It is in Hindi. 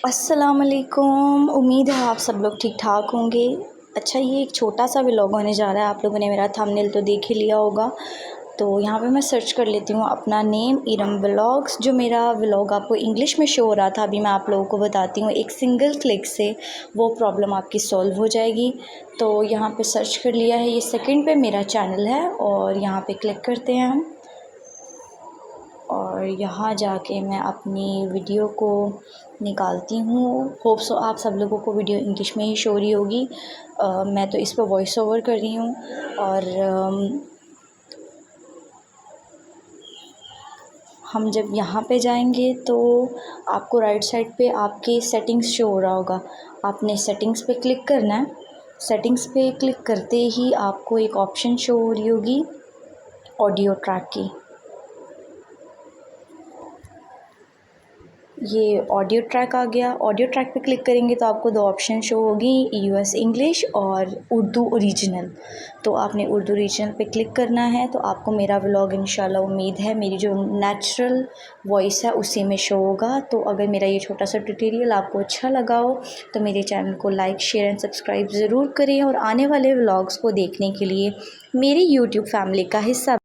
अस्सलाम वालेकुम। उम्मीद है आप सब लोग ठीक ठाक होंगे। अच्छा, ये एक छोटा सा व्लॉग होने जा रहा है। आप लोगों ने मेरा थंबनेल तो देख ही लिया होगा। तो यहाँ पे मैं सर्च कर लेती हूँ अपना नेम, इरम व्लॉग्स। जो मेरा व्लॉग आपको इंग्लिश में शो हो रहा था, अभी मैं आप लोगों को बताती हूँ। एक सिंगल क्लिक से वो प्रॉब्लम आपकी सॉल्व हो जाएगी। तो यहाँ पे सर्च कर लिया है, ये सेकंड पे मेरा चैनल है और यहाँ पे क्लिक करते हैं हम। और यहाँ जाके मैं अपनी वीडियो को निकालती हूँ। होप सो आप सब लोगों को वीडियो इंग्लिश में ही शो रही होगी। मैं तो इस पर वॉइस ओवर कर रही हूँ। और हम जब यहाँ पे जाएंगे तो आपको राइट साइड पे आपके सेटिंग्स शो हो रहा होगा। आपने सेटिंग्स पे क्लिक करना है। सेटिंग्स पे क्लिक करते ही आपको एक ऑप्शन शो हो रही होगी ऑडियो ट्रैक की। ये ऑडियो ट्रैक आ गया। ऑडियो ट्रैक पे क्लिक करेंगे तो आपको दो ऑप्शन शो होगी, यूएस इंग्लिश और उर्दू ओरिजिनल। तो आपने उर्दू ओरिजिनल पे क्लिक करना है तो आपको मेरा व्लॉग इंशाल्लाह, उम्मीद है मेरी जो नेचुरल वॉइस है उसी में शो होगा। तो अगर मेरा ये छोटा सा ट्यूटोरियल आपको अच्छा लगा हो तो मेरे चैनल को लाइक, शेयर एंड सब्सक्राइब ज़रूर करें। और आने वाले व्लॉग्स को देखने के लिए मेरी यूट्यूब फैमिली का हिस्सा